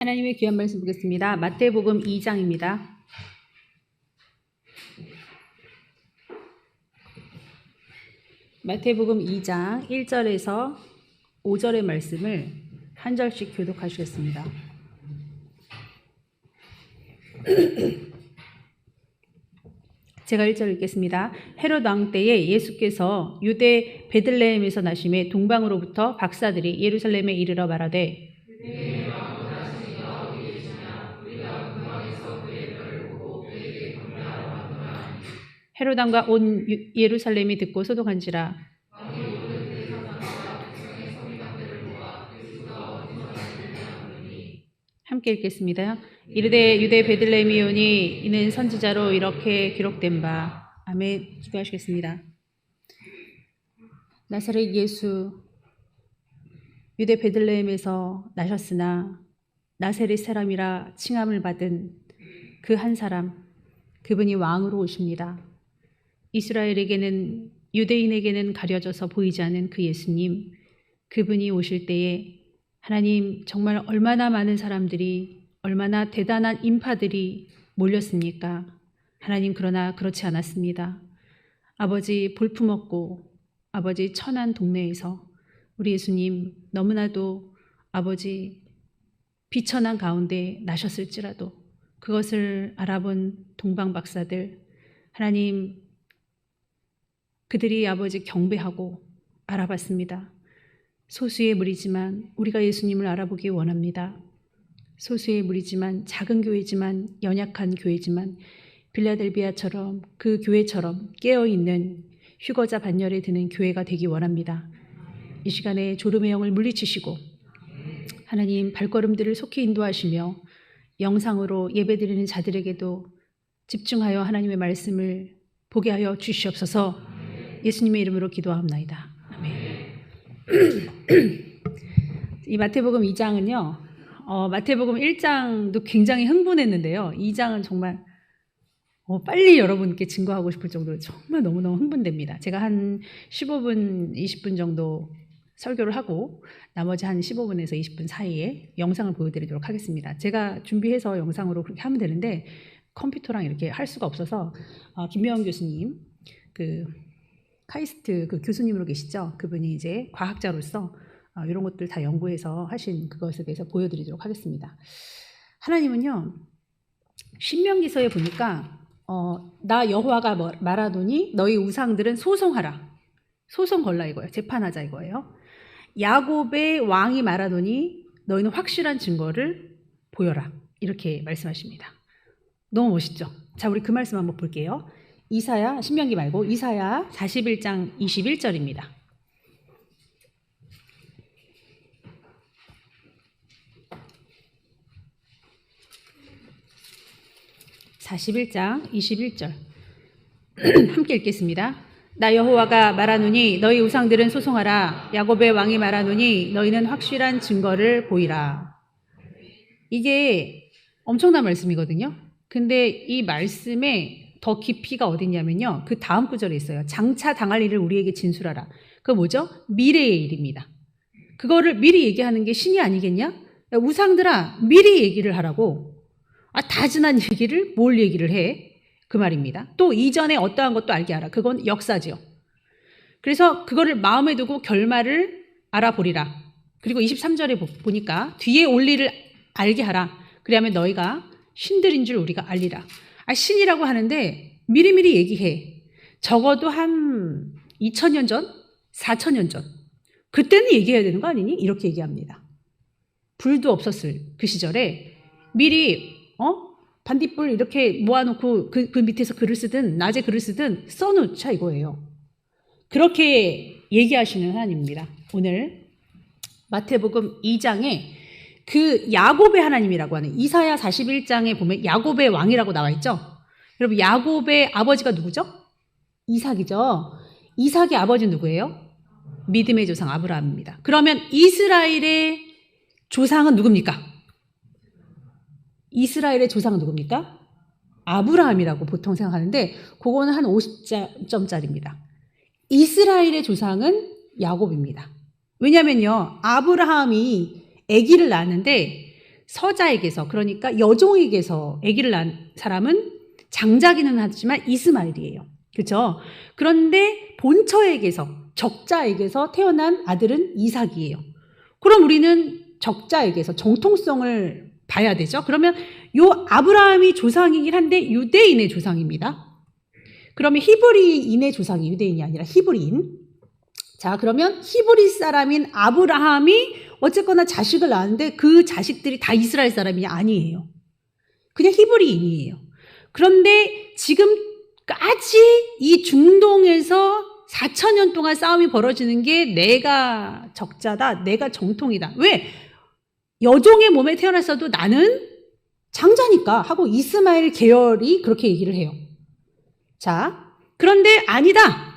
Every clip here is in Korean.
하나님의 귀한 말씀 보겠습니다. 마태복음 2장입니다. 마태복음 2장 1절에서 5절의 말씀을 한 절씩 교독하시겠습니다. 제가 1절 읽겠습니다. 헤롯 왕 때에 예수께서 유대 베들레헴에서 나심에 동방으로부터 박사들이 예루살렘에 이르러 말하되 헤롯 왕과 온 예루살렘이 듣고 소동한지라. 함께 읽겠습니다. 이르되 유대 베들레헴이오니 이는 선지자로 이렇게 기록된 바. 아멘. 기도하시겠습니다. 나사렛 예수, 유대 베들레헴에서 나셨으나 나사렛 사람이라 칭함을 받은 그 한 사람, 그분이 왕으로 오십니다. 이스라엘에게는, 유대인에게는 가려져서 보이지 않는 그 예수님, 그분이 오실 때에 하나님, 정말 얼마나 많은 사람들이, 얼마나 대단한 인파들이 몰렸습니까? 하나님, 그러나 그렇지 않았습니다. 아버지 볼품없고 아버지 천한 동네에서 우리 예수님 너무나도 아버지 비천한 가운데 나셨을지라도 그것을 알아본 동방 박사들, 하나님, 그들이 아버지 경배하고 알아봤습니다. 소수의 무리지만 우리가 예수님을 알아보기 원합니다. 소수의 무리지만, 작은 교회지만, 연약한 교회지만 빌라델비아처럼, 그 교회처럼 깨어있는 휴거자 반열에 드는 교회가 되기 원합니다. 이 시간에 졸음의 영을 물리치시고 하나님, 발걸음들을 속히 인도하시며 영상으로 예배드리는 자들에게도 집중하여 하나님의 말씀을 보게 하여 주시옵소서. 예수님의 이름으로 기도합나이다. 아멘. 이 마태복음 2장은요, 마태복음 1장도 굉장히 흥분했는데요. 2장은 정말 빨리 여러분께 증거하고 싶을 정도로 정말 너무너무 흥분됩니다. 제가 한 15분, 20분 정도 설교를 하고 나머지 한 15분에서 20분 사이에 영상을 보여드리도록 하겠습니다. 제가 준비해서 영상으로 그렇게 하면 되는데 컴퓨터랑 이렇게 할 수가 없어서 김명훈 교수님, 그 카이스트 그 교수님으로 계시죠? 그분이 이제 과학자로서 이런 것들 다 연구해서 하신 그것에 대해서 보여드리도록 하겠습니다. 하나님은요, 신명기서에 보니까 나 여호와가 말하노니 너희 우상들은 소송하라. 소송 걸라 이거예요. 재판하자 이거예요. 야곱의 왕이 말하노니 너희는 확실한 증거를 보여라. 이렇게 말씀하십니다. 너무 멋있죠? 자, 우리 그 말씀 한번 볼게요. 이사야, 신명기 말고 이사야 41장 21절입니다. (41장 21절) 함께 읽겠습니다. 나 여호와가 말하노니 너희 우상들은 소송하라. 야곱의 왕이 말하노니 너희는 확실한 증거를 보이라. 이게 엄청난 말씀이거든요. 근데 이 말씀에 더 깊이가 어디냐면요, 그 다음 구절에 있어요. 장차 당할 일을 우리에게 진술하라. 그거 뭐죠? 미래의 일입니다. 그거를 미리 얘기하는 게 신이 아니겠냐? 야, 우상들아, 미리 얘기를 하라고. 다 지난 얘기를 뭘 얘기를 해? 그 말입니다. 또 이전에 어떠한 것도 알게 하라. 그건 역사죠. 그래서 그거를 마음에 두고 결말을 알아보리라. 그리고 23절에 보니까 뒤에 올 일을 알게 하라. 그리하면 너희가 신들인 줄 우리가 알리라. 신이라고 하는데 미리미리 얘기해. 적어도 한 2000년 전, 4000년 전. 그때는 얘기해야 되는 거 아니니? 이렇게 얘기합니다. 불도 없었을 그 시절에 미리 반딧불 이렇게 모아놓고 그 밑에서 글을 쓰든 낮에 글을 쓰든 써놓자 이거예요. 그렇게 얘기하시는 하나님입니다. 오늘 마태복음 2장에 그 야곱의 하나님이라고 하는, 이사야 41장에 보면 야곱의 왕이라고 나와 있죠. 여러분, 야곱의 아버지가 누구죠? 이삭이죠. 이삭의 아버지는 누구예요? 믿음의 조상 아브라함입니다. 그러면 이스라엘의 조상은 누굽니까? 이스라엘의 조상은 누굽니까? 아브라함이라고 보통 생각하는데 그거는 한 50점짜리입니다. 이스라엘의 조상은 야곱입니다. 왜냐면요, 아브라함이 아기를 낳았는데 서자에게서, 그러니까 여종에게서 아기를 낳은 사람은 장자기는 하지만 이스마엘이에요. 그렇죠? 그런데 본처에게서, 적자에게서 태어난 아들은 이삭이에요. 그럼 우리는 적자에게서 정통성을 봐야 되죠. 그러면 요 아브라함이 조상이긴 한데 유대인의 조상입니다. 그러면 히브리인의 조상이 유대인이 아니라 히브리인. 자, 그러면 히브리 사람인 아브라함이 어쨌거나 자식을 낳았는데 그 자식들이 다 이스라엘 사람이 아니에요. 그냥 히브리인이에요. 그런데 지금까지 이 중동에서 4,000년 동안 싸움이 벌어지는 게 내가 적자다, 내가 정통이다. 왜? 여종의 몸에 태어났어도 나는 장자니까 하고 이스마엘 계열이 그렇게 얘기를 해요. 자, 그런데 아니다.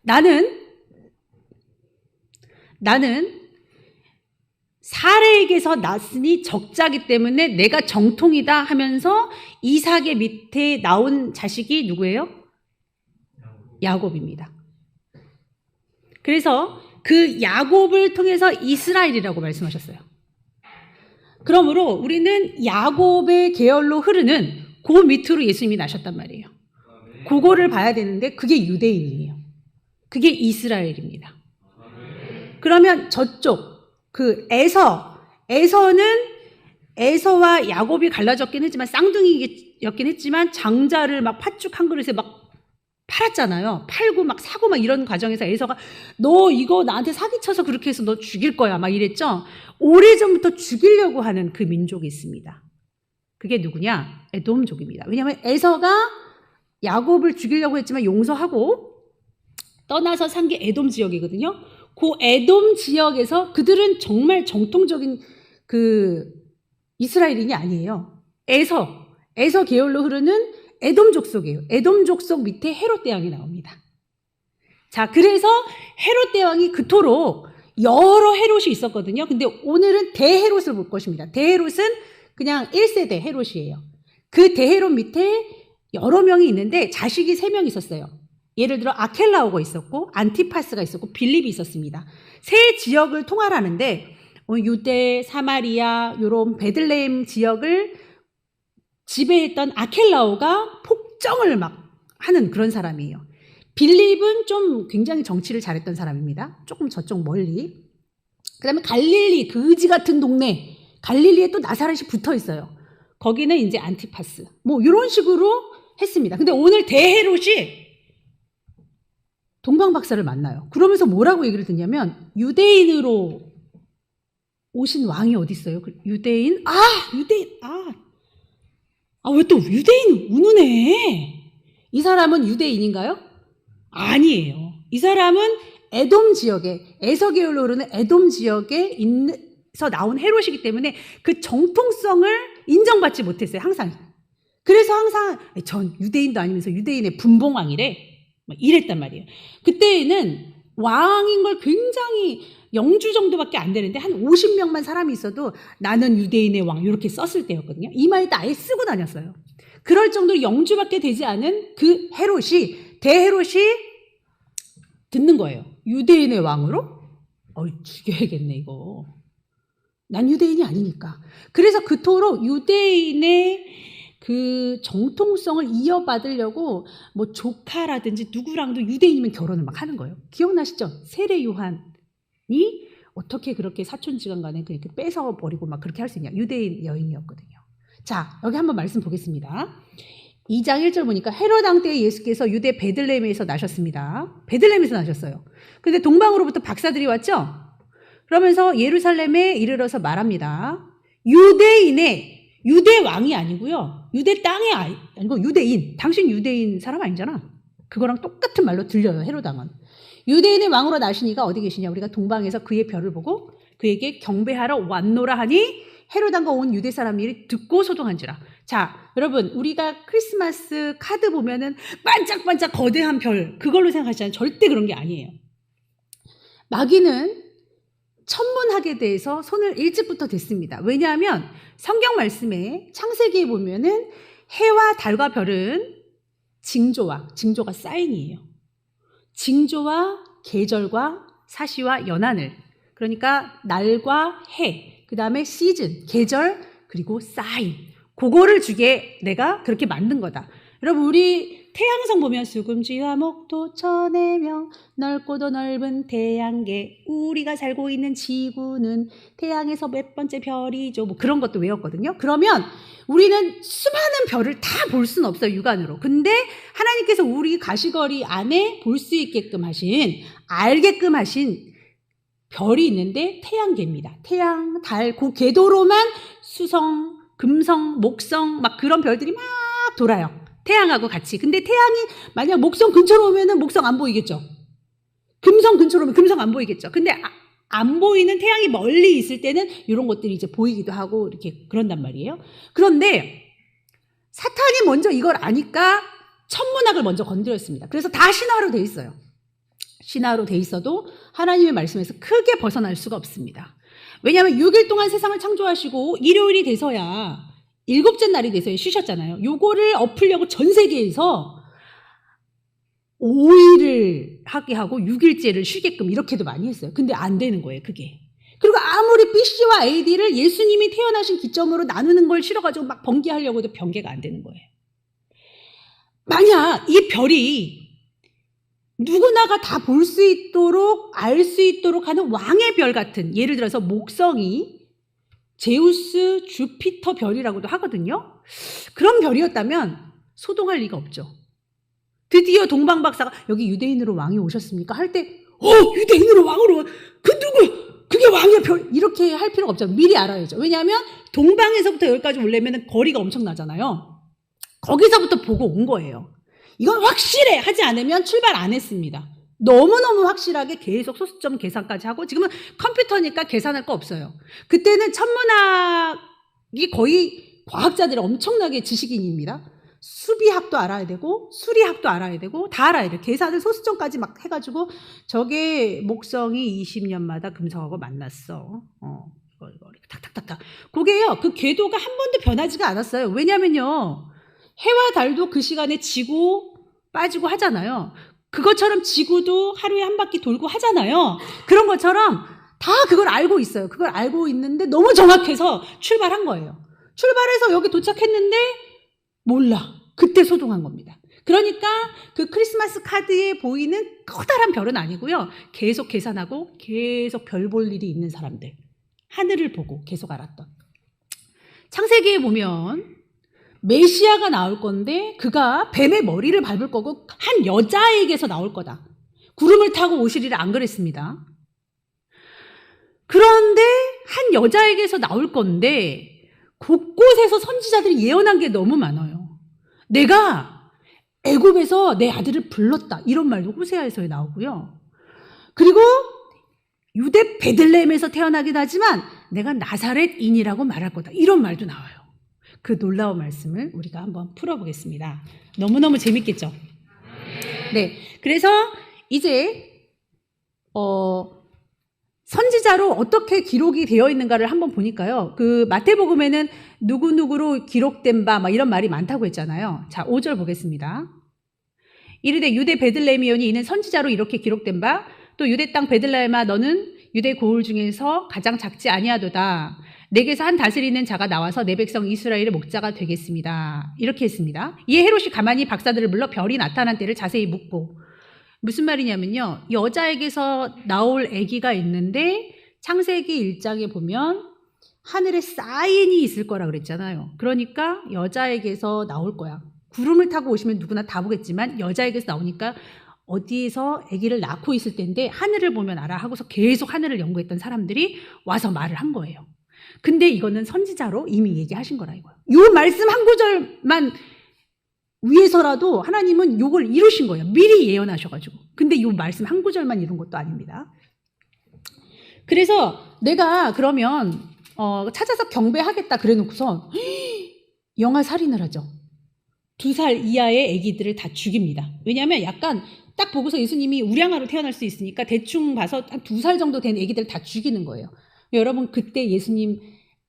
나는 사레에게서 났으니 적자기 때문에 내가 정통이다 하면서 이삭의 밑에 나온 자식이 누구예요? 야곱입니다. 그래서 그 야곱을 통해서 이스라엘이라고 말씀하셨어요. 그러므로 우리는 야곱의 계열로 흐르는 그 밑으로 예수님이 나셨단 말이에요. 그거를 봐야 되는데 그게 유대인이에요. 그게 이스라엘입니다. 그러면 저쪽 그 에서와 야곱이 갈라졌긴 했지만 쌍둥이였긴 했지만 장자를 막 팥죽 한 그릇에 막 팔았잖아요. 팔고 막 사고 막 이런 과정에서 에서가 너 이거 나한테 사기쳐서 그렇게 해서 너 죽일 거야 막 이랬죠. 오래전부터 죽이려고 하는 그 민족이 있습니다. 그게 누구냐? 에돔족입니다. 왜냐하면 에서가 야곱을 죽이려고 했지만 용서하고 떠나서 산 게 에돔 지역이거든요. 그 에돔 지역에서 그들은 정말 정통적인 그 이스라엘인이 아니에요. 에서 계열로 흐르는 에돔 족속이에요. 에돔 족속 밑에 헤롯 대왕이 나옵니다. 자, 그래서 헤롯 대왕이 그토록 여러 헤롯이 있었거든요. 근데 오늘은 대헤롯을 볼 것입니다. 대헤롯은 그냥 1세대 헤롯이에요. 그 대헤롯 밑에 여러 명이 있는데 자식이 3명 있었어요. 예를 들어 아켈라오가 있었고 안티파스가 있었고 빌립이 있었습니다. 세 지역을 통할하는데 유대, 사마리아, 요런 베들레헴 지역을 지배했던 아켈라오가 폭정을 막 하는 그런 사람이에요. 빌립은 좀 굉장히 정치를 잘했던 사람입니다. 조금 저쪽 멀리. 그 다음에 갈릴리, 그지 같은 동네, 갈릴리에 또 나사렛이 붙어 있어요. 거기는 이제 안티파스. 뭐 이런 식으로 했습니다. 근데 오늘 대헤롯이 동방박사를 만나요. 그러면서 뭐라고 얘기를 듣냐면 유대인으로 오신 왕이 어디 있어요? 유대인? 왜 또 유대인 운운해? 이 사람은 유대인인가요? 아니에요. 이 사람은 에돔 지역에, 에서 계열로 흐르는 에돔 지역에 서 나온 헤롯이기 때문에 그 정통성을 인정받지 못했어요. 항상. 그래서 항상 전 유대인도 아니면서 유대인의 분봉왕이래. 이랬단 말이에요. 그때는 왕인 걸 굉장히 영주 정도밖에 안 되는데 한 50명만 사람이 있어도 나는 유대인의 왕 이렇게 썼을 때였거든요. 이마에다 아예 쓰고 다녔어요. 그럴 정도로 영주밖에 되지 않은 그 대헤롯이 듣는 거예요. 유대인의 왕으로? 죽여야겠네 이거. 난 유대인이 아니니까. 그래서 그토록 유대인의 그 정통성을 이어받으려고 뭐 조카라든지 누구랑도 유대인이면 결혼을 막 하는 거예요. 기억나시죠? 세례 요한이 어떻게 그렇게 사촌지간간에 그렇게 뺏어버리고 막 그렇게 할 수 있냐. 유대인 여인이었거든요. 자, 여기 한번 말씀 보겠습니다. 2장 1절 보니까 헤롯 왕 때 예수께서 유대 베들레헴에서 나셨습니다. 베들레헴에서 나셨어요. 근데 동방으로부터 박사들이 왔죠? 그러면서 예루살렘에 이르러서 말합니다. 유대 왕이 아니고요. 유대 땅이 아니고 유대인. 당신 유대인 사람 아니잖아. 그거랑 똑같은 말로 들려요. 헤롯 왕은. 유대인의 왕으로 나시니가 어디 계시냐. 우리가 동방에서 그의 별을 보고 그에게 경배하러 왔노라 하니 헤롯 왕과 온 유대 사람들이 듣고 소동한지라. 자, 여러분 우리가 크리스마스 카드 보면은 반짝반짝 거대한 별 그걸로 생각하시잖아요. 절대 그런 게 아니에요. 마귀는 천문학에 대해서 손을 일찍부터 댔습니다. 왜냐하면 성경 말씀에 창세기에 보면은 해와 달과 별은 징조가 사인이에요. 징조와 계절과 사시와 연한을, 그러니까 날과 해, 그 다음에 시즌, 계절, 그리고 사인. 그거를 주게 내가 그렇게 만든 거다. 여러분, 우리 태양성 보면 수금지와 목토 천해명 넓고도 넓은 태양계, 우리가 살고 있는 지구는 태양에서 몇 번째 별이죠. 뭐 그런 것도 외웠거든요. 그러면 우리는 수많은 별을 다 볼 수는 없어요, 육안으로. 근데 하나님께서 우리 가시거리 안에 볼 수 있게끔 하신, 알게끔 하신 별이 있는데 태양계입니다. 태양, 달, 그 궤도로만 수성, 금성, 목성 막 그런 별들이 막 돌아요. 태양하고 같이. 근데 태양이 만약 목성 근처로 오면은 목성 안 보이겠죠. 금성 근처로 오면 금성 안 보이겠죠. 근데 안 보이는 태양이 멀리 있을 때는 이런 것들이 이제 보이기도 하고 이렇게 그런단 말이에요. 그런데 사탄이 먼저 이걸 아니까 천문학을 먼저 건드렸습니다. 그래서 다 신화로 돼 있어요. 신화로 돼 있어도 하나님의 말씀에서 크게 벗어날 수가 없습니다. 왜냐하면 6일 동안 세상을 창조하시고 일요일이 돼서야, 일곱째 날이 돼서야 쉬셨잖아요. 요거를 엎으려고 전 세계에서 5일을 하게 하고 6일째를 쉬게끔 이렇게도 많이 했어요. 근데 안 되는 거예요, 그게. 그리고 아무리 BC와 AD를 예수님이 태어나신 기점으로 나누는 걸 싫어가지고 막 번개하려고 해도 번개가 안 되는 거예요. 만약 이 별이 누구나가 다 볼 수 있도록, 알 수 있도록 하는 왕의 별 같은, 예를 들어서 목성이 제우스, 주피터 별이라고도 하거든요. 그런 별이었다면 소동할 리가 없죠. 드디어 동방 박사가 여기 유대인으로 왕이 오셨습니까? 할 때, 유대인으로 왕으로, 그 누구? 그게 왕의 별, 이렇게 할 필요가 없죠. 미리 알아야죠. 왜냐하면 동방에서부터 여기까지 오려면 거리가 엄청나잖아요. 거기서부터 보고 온 거예요. 이건 확실해! 하지 않으면 출발 안 했습니다. 너무너무 확실하게 계속 소수점 계산까지 하고, 지금은 컴퓨터니까 계산할 거 없어요. 그때는 천문학이 거의 과학자들의 엄청나게 지식인입니다. 수비학도 알아야 되고 수리학도 알아야 되고 다 알아야 돼요. 계산을 소수점까지 막 해가지고 저게 목성이 20년마다 금성하고 만났어. 이거 탁탁탁탁. 그게요. 그 궤도가 한 번도 변하지가 않았어요. 왜냐면요. 해와 달도 그 시간에 지고 빠지고 하잖아요. 그것처럼 지구도 하루에 한 바퀴 돌고 하잖아요. 그런 것처럼 다 그걸 알고 있어요. 그걸 알고 있는데 너무 정확해서 출발한 거예요. 출발해서 여기 도착했는데 몰라. 그때 소동한 겁니다. 그러니까 그 크리스마스 카드에 보이는 커다란 별은 아니고요. 계속 계산하고 계속 별 볼 일이 있는 사람들. 하늘을 보고 계속 알았던. 창세기에 보면 메시아가 나올 건데 그가 뱀의 머리를 밟을 거고 한 여자에게서 나올 거다. 구름을 타고 오시리라 안 그랬습니다. 그런데 한 여자에게서 나올 건데 곳곳에서 선지자들이 예언한 게 너무 많아요. 내가 애굽에서 내 아들을 불렀다. 이런 말도 호세아에서 나오고요. 그리고 유대 베들레헴에서 태어나긴 하지만 내가 나사렛인이라고 말할 거다. 이런 말도 나와요. 그 놀라운 말씀을 우리가 한번 풀어보겠습니다. 너무너무 재밌겠죠? 네. 그래서 이제 선지자로 어떻게 기록이 되어 있는가를 한번 보니까요. 그 마태복음에는 누구누구로 기록된 바 막 이런 말이 많다고 했잖아요. 자, 5절 보겠습니다. 이르되 유대 베들레헴이오니 이는 선지자로 이렇게 기록된 바 또 유대 땅 베들레헴아 너는 유대 고을 중에서 가장 작지 아니하도다. 내게서 한 다스리는 자가 나와서 내 백성 이스라엘의 목자가 되겠습니다. 이렇게 했습니다. 이에 헤롯이 가만히 박사들을 불러 별이 나타난 때를 자세히 묻고 무슨 말이냐면요. 여자에게서 나올 아기가 있는데 창세기 1장에 보면 하늘에 사인이 있을 거라 그랬잖아요. 그러니까 여자에게서 나올 거야. 구름을 타고 오시면 누구나 다 보겠지만 여자에게서 나오니까 어디에서 아기를 낳고 있을 텐데 하늘을 보면 알아 하고서 계속 하늘을 연구했던 사람들이 와서 말을 한 거예요. 근데 이거는 선지자로 이미 얘기하신 거라 이거예요. 이 말씀 한 구절만 위해서라도 하나님은 이걸 이루신 거예요. 미리 예언하셔가지고. 근데 이 말씀 한 구절만 이룬 것도 아닙니다. 그래서 내가 그러면 찾아서 경배하겠다 그래놓고서 영아 살인을 하죠. 2살 이하의 아기들을 다 죽입니다. 왜냐하면 약간 딱 보고서 예수님이 우량아로 태어날 수 있으니까 대충 봐서 한 2살 정도 된 아기들을 다 죽이는 거예요. 여러분 그때 예수님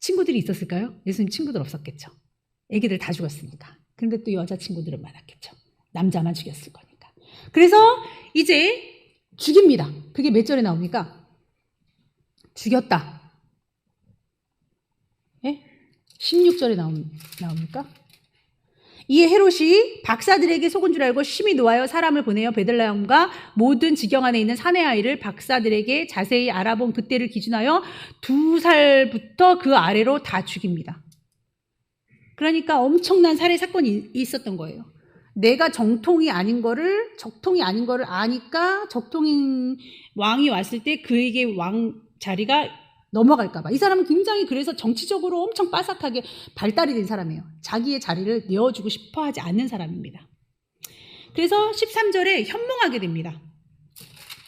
친구들이 있었을까요? 예수님 친구들 없었겠죠. 아기들 다 죽었으니까. 근데 또 여자친구들은 많았겠죠. 남자만 죽였을 거니까. 그래서 이제 죽입니다. 그게 몇 절에 나옵니까? 죽였다. 16절에 나옵니까? 이에 헤롯이 박사들에게 속은 줄 알고 심히 노하여 사람을 보내어 베들레헴과 모든 지경 안에 있는 사내 아이를 박사들에게 자세히 알아본 그때를 기준하여 2살부터 그 아래로 다 죽입니다. 그러니까 엄청난 살해 사건이 있었던 거예요. 내가 적통이 아닌 거를 아니까 적통인 왕이 왔을 때 그에게 왕 자리가 넘어갈까 봐. 이 사람은 굉장히 그래서 정치적으로 엄청 빠삭하게 발달이 된 사람이에요. 자기의 자리를 내어주고 싶어 하지 않는 사람입니다. 그래서 13절에 현몽하게 됩니다.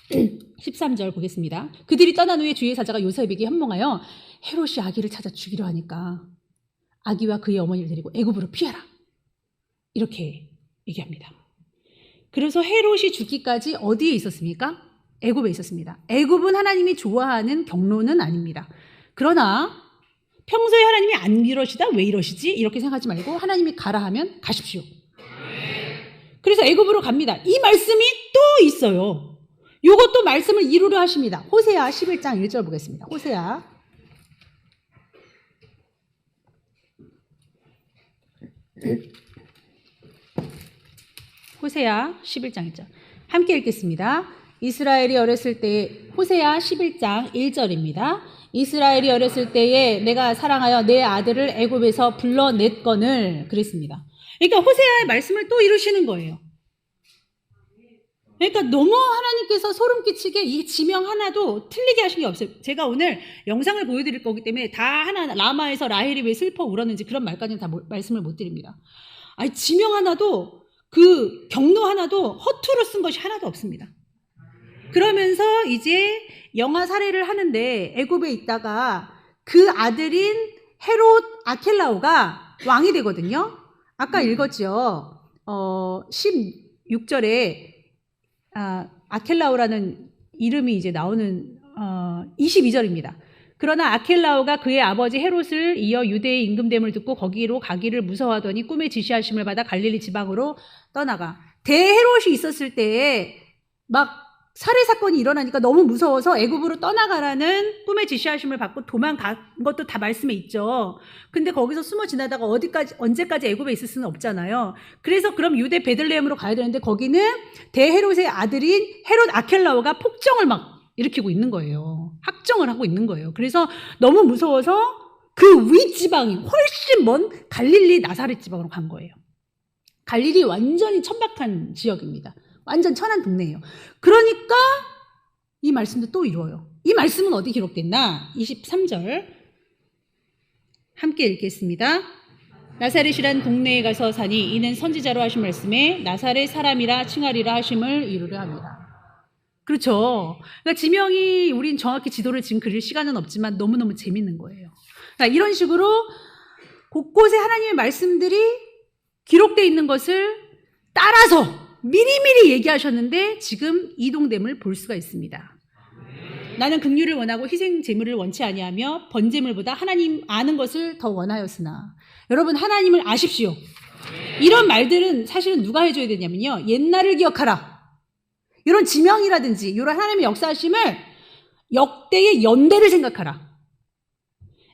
13절 보겠습니다. 그들이 떠난 후에 주의 사자가 요셉에게 현몽하여 헤롯이 아기를 찾아 죽이려 하니까 아기와 그의 어머니를 데리고 애굽으로 피하라. 이렇게 얘기합니다. 그래서 헤롯이 죽기까지 어디에 있었습니까? 애굽에 있었습니다. 애굽은 하나님이 좋아하는 경로는 아닙니다. 그러나 평소에 하나님이 안 이러시다 왜 이러시지? 이렇게 생각하지 말고 하나님이 가라 하면 가십시오. 그래서 애굽으로 갑니다. 이 말씀이 또 있어요. 이것도 말씀을 이루려 하십니다. 호세아 11장 1절 보겠습니다. 호세아 11장 1절 함께 읽겠습니다. 이스라엘이 어렸을 때 호세아 11장 1절입니다. 이스라엘이 어렸을 때에 내가 사랑하여 내 아들을 애굽에서 불러냈거늘 그랬습니다. 그러니까 호세아의 말씀을 또 이루시는 거예요. 그러니까 너무 하나님께서 소름 끼치게 이 지명 하나도 틀리게 하신 게 없어요. 제가 오늘 영상을 보여드릴 거기 때문에 다 하나 라마에서 라헬이 왜 슬퍼 울었는지 그런 말까지는 다 말씀을 못 드립니다. 아니 지명 하나도 그 경로 하나도 허투루 쓴 것이 하나도 없습니다. 그러면서 이제 영아 살해를 하는데 애굽에 있다가 그 아들인 헤롯 아켈라오가 왕이 되거든요. 아까 읽었죠. 16절에 아켈라오라는 이름이 이제 나오는 22절입니다. 그러나 아켈라오가 그의 아버지 헤롯을 이어 유대의 임금됨을 듣고 거기로 가기를 무서워하더니 꿈에 지시하심을 받아 갈릴리 지방으로 떠나가. 대헤롯이 있었을 때에 막 살해 사건이 일어나니까 너무 무서워서 애굽으로 떠나가라는 꿈의 지시하심을 받고 도망간 것도 다 말씀에 있죠. 근데 거기서 숨어 지나다가 언제까지 애굽에 있을 수는 없잖아요. 그래서 그럼 유대 베들레헴으로 가야 되는데 거기는 대헤롯의 아들인 헤롯 아켈라오가 폭정을 막 일으키고 있는 거예요. 학정을 하고 있는 거예요. 그래서 너무 무서워서 그 윗지방이 훨씬 먼 갈릴리 나사렛 지방으로 간 거예요. 갈릴리 완전히 천박한 지역입니다. 완전 천한 동네예요. 그러니까 이 말씀도 또 이루어요. 이 말씀은 어디 기록됐나? 23절 함께 읽겠습니다. 나사렛이란 동네에 가서 사니 이는 선지자로 하신 말씀에 나사렛 사람이라 칭하리라 하심을 이루려 합니다. 그렇죠. 그러니까 지명이 우린 정확히 지도를 지금 그릴 시간은 없지만 너무너무 재밌는 거예요. 그러니까 이런 식으로 곳곳에 하나님의 말씀들이 기록되어 있는 것을 따라서 미리미리 얘기하셨는데 지금 이동됨을 볼 수가 있습니다. 나는 긍휼을 원하고 희생 제물을 원치 아니하며 번제물보다 하나님 아는 것을 더 원하였으나 여러분 하나님을 아십시오. 이런 말들은 사실은 누가 해줘야 되냐면요. 옛날을 기억하라. 이런 지명이라든지 이런 하나님의 역사하심을 역대의 연대를 생각하라.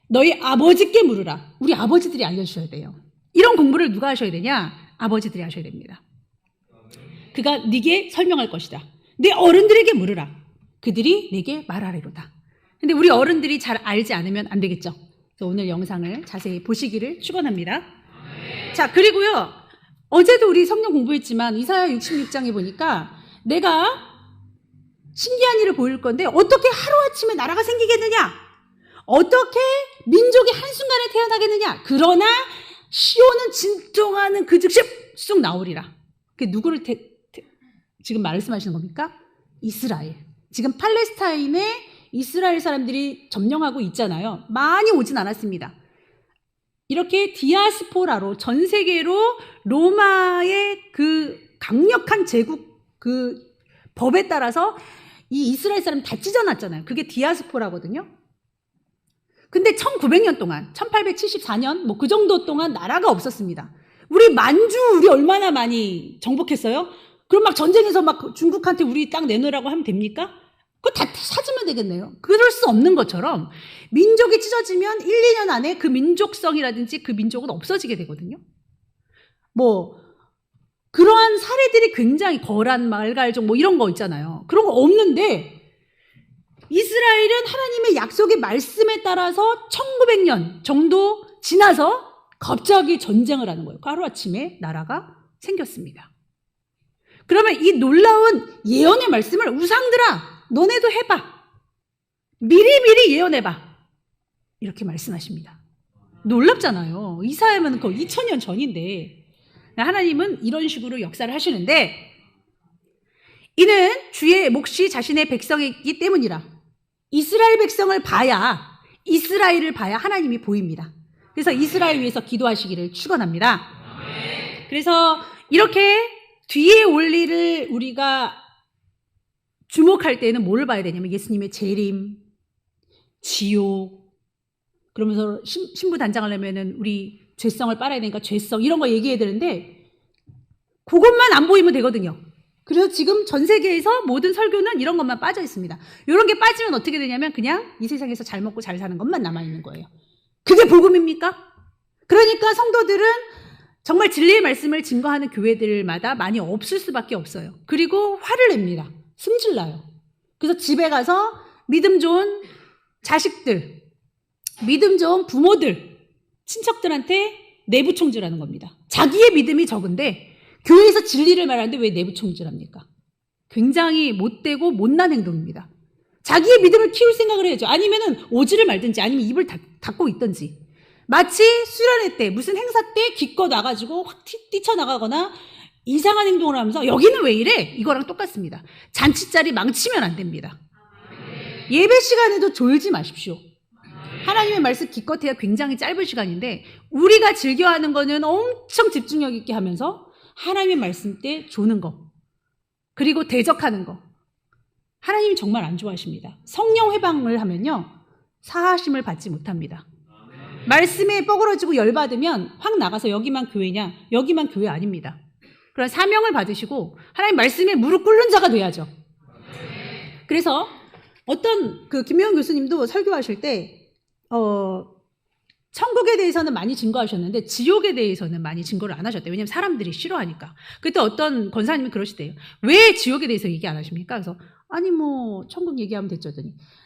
너희 아버지께 물으라. 우리 아버지들이 알려주셔야 돼요. 이런 공부를 누가 하셔야 되냐? 아버지들이 하셔야 됩니다. 그가 네게 설명할 것이다. 내 어른들에게 물으라. 그들이 내게 말하리로다. 근데 우리 어른들이 잘 알지 않으면 안 되겠죠. 그래서 오늘 영상을 자세히 보시기를 축원합니다. 자, 그리고요. 어제도 우리 성경 공부했지만 이사야 66장에 보니까 내가 신기한 일을 보일 건데 어떻게 하루아침에 나라가 생기겠느냐? 어떻게 민족이 한순간에 태어나겠느냐? 그러나 시온은 진동하는 그 즉시 쑥 나오리라. 그게 누구를 지금 말씀하시는 겁니까? 이스라엘. 지금 팔레스타인에 이스라엘 사람들이 점령하고 있잖아요. 많이 오진 않았습니다. 이렇게 디아스포라로 전 세계로 로마의 그 강력한 제국 그 법에 따라서 이 이스라엘 사람 다 찢어놨잖아요. 그게 디아스포라거든요. 근데 1900년 동안 1874년 뭐 그 정도 동안 나라가 없었습니다. 우리 얼마나 많이 정복했어요? 그럼 막 전쟁에서 막 중국한테 우리 땅 내놓으라고 하면 됩니까? 그거 다 찾으면 되겠네요. 그럴 수 없는 것처럼 민족이 찢어지면 1, 2년 안에 그 민족성이라든지 그 민족은 없어지게 되거든요. 뭐 그러한 사례들이 굉장히 거란, 말갈종 뭐 이런 거 있잖아요. 그런 거 없는데 이스라엘은 하나님의 약속의 말씀에 따라서 1900년 정도 지나서 갑자기 전쟁을 하는 거예요. 하루아침에 나라가 생겼습니다. 그러면 이 놀라운 예언의 말씀을 우상들아 너네도 해봐. 미리미리 예언해봐. 이렇게 말씀하십니다. 놀랍잖아요. 이사야면 거의 2000년 전인데 하나님은 이런 식으로 역사를 하시는데 이는 주의 몫이 자신의 백성이기 때문이라. 이스라엘 백성을 봐야 이스라엘을 봐야 하나님이 보입니다. 그래서 이스라엘 위해서 기도하시기를 축원합니다. 그래서 이렇게 뒤에 올 일을 우리가 주목할 때는 뭐를 봐야 되냐면 예수님의 재림, 지옥, 그러면서 신부 단장을 하면은 우리 죄성을 빨아야 되니까 죄성 이런 거 얘기해야 되는데 그것만 안 보이면 되거든요. 그래서 지금 전 세계에서 모든 설교는 이런 것만 빠져 있습니다. 이런 게 빠지면 어떻게 되냐면 그냥 이 세상에서 잘 먹고 잘 사는 것만 남아있는 거예요. 그게 복음입니까? 그러니까 성도들은 정말 진리의 말씀을 증거하는 교회들마다 많이 없을 수밖에 없어요. 그리고 화를 냅니다. 승질나요. 그래서 집에 가서 믿음 좋은 자식들, 믿음 좋은 부모들, 친척들한테 내부 총질하는 겁니다. 자기의 믿음이 적은데 교회에서 진리를 말하는데 왜 내부 총질합니까? 굉장히 못되고 못난 행동입니다. 자기의 믿음을 키울 생각을 해야죠. 아니면은 오지를 말든지 아니면 입을 닫고 있든지. 마치 수련회 때 무슨 행사 때 기껏 나가지고 확 뛰쳐나가거나 이상한 행동을 하면서 여기는 왜 이래? 이거랑 똑같습니다. 잔치자리 망치면 안 됩니다. 예배 시간에도 졸지 마십시오. 하나님의 말씀 기껏해야 굉장히 짧은 시간인데 우리가 즐겨하는 거는 엄청 집중력 있게 하면서 하나님의 말씀 때 조는 거 그리고 대적하는 거 하나님이 정말 안 좋아하십니다. 성령 회방을 하면요 사하심을 받지 못합니다. 말씀에 뻐그러지고 열받으면 확 나가서 여기만 교회냐? 여기만 교회 아닙니다. 그런 사명을 받으시고 하나님 말씀에 무릎 꿇는 자가 돼야죠. 그래서 어떤 김명훈 교수님도 설교하실 때 천국에 대해서는 많이 증거하셨는데 지옥에 대해서는 많이 증거를 안 하셨대요. 왜냐하면 사람들이 싫어하니까. 그때 어떤 권사님이 그러시대요. 왜 지옥에 대해서 얘기 안 하십니까? 그래서 아니 뭐 천국 얘기하면 됐죠.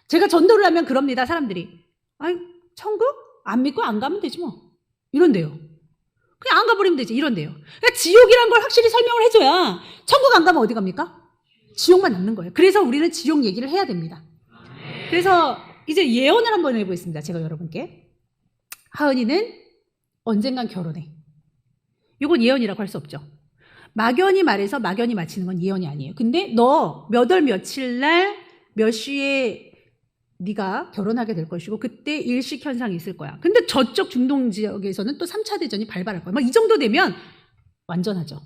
제가 전도를 하면 그럽니다. 사람들이. 아니 천국? 안 믿고 안 가면 되지 뭐. 이런데요. 그냥 안 가버리면 되지. 이런데요. 그러니까 지옥이란 걸 확실히 설명을 해줘야 천국 안 가면 어디 갑니까? 지옥만 남는 거예요. 그래서 우리는 지옥 얘기를 해야 됩니다. 그래서 이제 예언을 한번 해보겠습니다. 제가 여러분께. 하은이는 언젠간 결혼해. 이건 예언이라고 할 수 없죠. 막연히 말해서 막연히 마치는 건 예언이 아니에요. 근데 너 몇 월 며칠 날 몇 시에 네가 결혼하게 될 것이고 그때 일식 현상이 있을 거야. 근데 저쪽 중동 지역에서는 또 3차 대전이 발발할 거야. 막 이 정도 되면 완전하죠.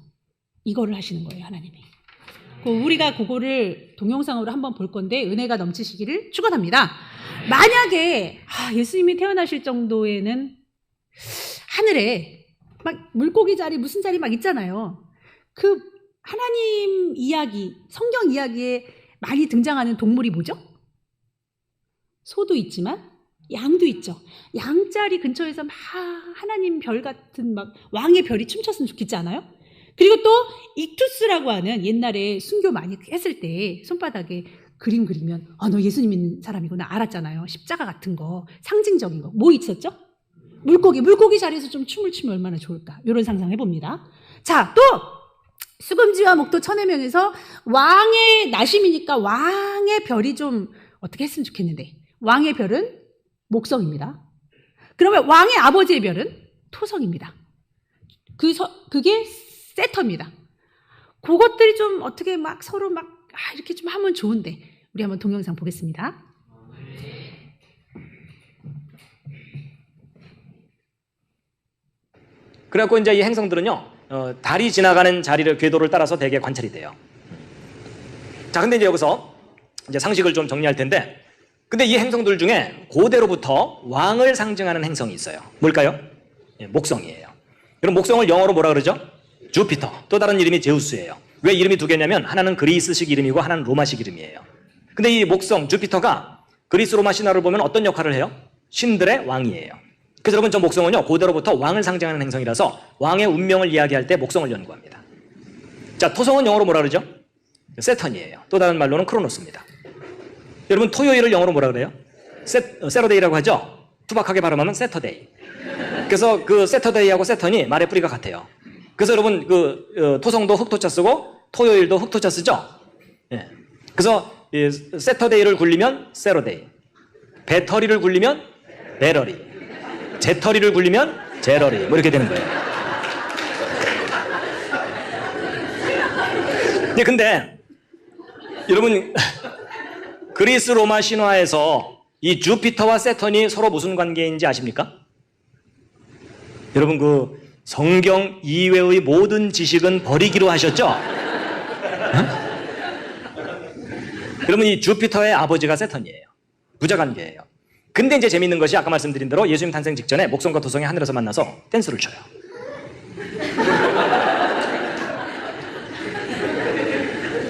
이거를 하시는 거예요, 하나님이. 우리가 그거를 동영상으로 한번 볼 건데 은혜가 넘치시기를 축원합니다. 만약에 예수님이 태어나실 정도에는 하늘에 막 물고기 자리 무슨 자리 막 있잖아요. 그 하나님 이야기, 성경 이야기에 많이 등장하는 동물이 뭐죠? 소도 있지만 양도 있죠. 양자리 근처에서 막 하나님 별 같은 막 왕의 별이 춤췄으면 좋겠지 않아요? 그리고 또 익투스라고 하는 옛날에 순교 많이 했을 때 손바닥에 그림 그리면 너 예수님 믿는 사람이구나 알았잖아요. 십자가 같은 거 상징적인 거. 뭐 있었죠? 물고기 자리에서 좀 춤을 추면 얼마나 좋을까. 이런 상상 해봅니다. 자, 또 수금지와 목도 천해명에서 왕의 나심이니까 왕의 별이 좀 어떻게 했으면 좋겠는데 왕의 별은 목성입니다. 그러면 왕의 아버지의 별은 토성입니다. 그게 세터입니다. 그것들이 좀 어떻게 막 서로 막 이렇게 좀 하면 좋은데 우리 한번 동영상 보겠습니다. 그래갖고 이제 이 행성들은요 달이 지나가는 자리를 궤도를 따라서 대개 관찰이 돼요. 자, 근데 이제 여기서 이제 상식을 좀 정리할 텐데, 근데 이 행성들 중에 고대로부터 왕을 상징하는 행성이 있어요. 뭘까요? 목성이에요. 그럼 목성을 영어로 뭐라 그러죠? 주피터. 또 다른 이름이 제우스예요. 왜 이름이 두 개냐면 하나는 그리스식 이름이고 하나는 로마식 이름이에요. 근데 이 목성 주피터가 그리스 로마 신화를 보면 어떤 역할을 해요? 신들의 왕이에요. 그래서 여러분 저 목성은요 고대로부터 왕을 상징하는 행성이라서 왕의 운명을 이야기할 때 목성을 연구합니다. 자, 토성은 영어로 뭐라 그러죠? 세턴이에요. 또 다른 말로는 크로노스입니다. 여러분 토요일을 영어로 뭐라 그래요? 세러데이라고 하죠? 투박하게 발음하면 세터데이. 그래서 그 세터데이하고 세턴이 말의 뿌리가 같아요. 그래서 여러분 그 토성도 흑토자 쓰고 토요일도 흑토자 쓰죠? 예. 그래서 이 세터데이를 굴리면 세러데이, 배터리를 굴리면 배러리, 재터리를 굴리면 제러리 뭐 이렇게 되는 거예요. 네, 근데 여러분 그리스 로마 신화에서 이 주피터와 세턴이 서로 무슨 관계인지 아십니까? 여러분 그 성경 이외의 모든 지식은 버리기로 하셨죠? 여러분 이 주피터의 아버지가 세턴이에요. 부자관계예요. 근데 이제 재밌는 것이 아까 말씀드린 대로 예수님 탄생 직전에 목성과 토성이 하늘에서 만나서 댄스를 춰요.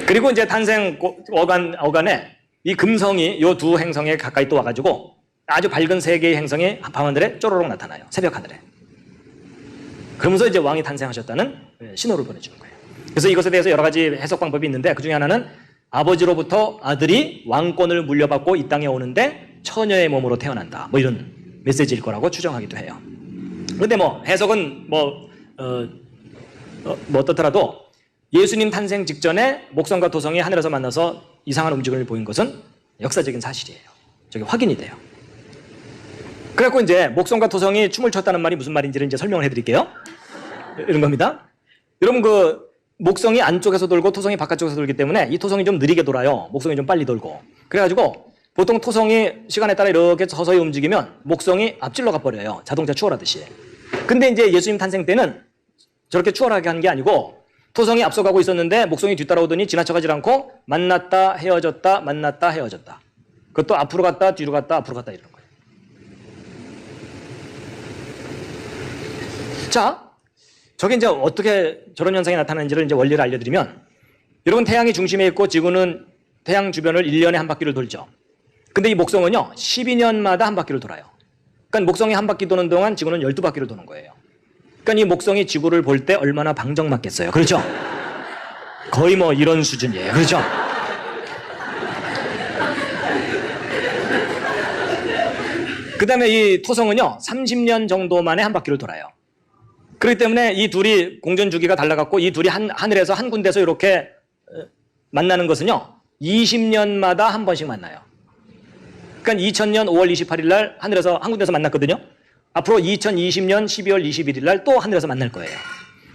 그리고 이제 탄생 어간에 이 금성이 이 두 행성에 가까이 또 와가지고 아주 밝은 세 개의 행성이 밤하늘에 쪼로록 나타나요. 새벽 하늘에. 그러면서 이제 왕이 탄생하셨다는 신호를 보내주는 거예요. 그래서 이것에 대해서 여러 가지 해석 방법이 있는데 그 중에 하나는 아버지로부터 아들이 왕권을 물려받고 이 땅에 오는데 처녀의 몸으로 태어난다. 뭐 이런 메시지일 거라고 추정하기도 해요. 그런데 뭐 해석은 뭐 어떻더라도 예수님 탄생 직전에 목성과 토성이 하늘에서 만나서 이상한 움직임을 보인 것은 역사적인 사실이에요. 저게 확인이 돼요. 그래갖고 이제 목성과 토성이 춤을 췄다는 말이 무슨 말인지를 이제 설명을 해드릴게요. 이런 겁니다. 여러분 그 목성이 안쪽에서 돌고 토성이 바깥쪽에서 돌기 때문에 이 토성이 좀 느리게 돌아요. 목성이 좀 빨리 돌고. 그래가지고 보통 토성이 시간에 따라 이렇게 서서히 움직이면 목성이 앞질러 가버려요. 자동차 추월하듯이. 근데 이제 예수님 탄생 때는 저렇게 추월하게 한 게 아니고 토성이 앞서가고 있었는데 목성이 뒤따라오더니 지나쳐가지 않고 만났다 헤어졌다 만났다 헤어졌다. 그것도 앞으로 갔다 뒤로 갔다 앞으로 갔다 이러는 거예요. 자, 저게 이제 어떻게 저런 현상이 나타나는지를 이제 원리를 알려드리면 여러분 태양이 중심에 있고 지구는 태양 주변을 1년에 한 바퀴를 돌죠. 근데 이 목성은요 12년마다 한 바퀴를 돌아요. 그러니까 목성이 한 바퀴 도는 동안 지구는 12바퀴를 도는 거예요. 그러니까 이 목성이 지구를 볼 때 얼마나 방정맞겠어요. 그렇죠? 거의 뭐 이런 수준이에요. 그렇죠? 그 다음에 이 토성은요 30년 정도 만에 한 바퀴를 돌아요. 그렇기 때문에 이 둘이 공전 주기가 달라갖고 이 둘이 하늘에서 한 군데서 이렇게 만나는 것은요 20년마다 한 번씩 만나요. 그러니까 2000년 5월 28일 날 하늘에서 한 군데서 만났거든요. 앞으로 2020년 12월 21일 날 또 하늘에서 만날 거예요.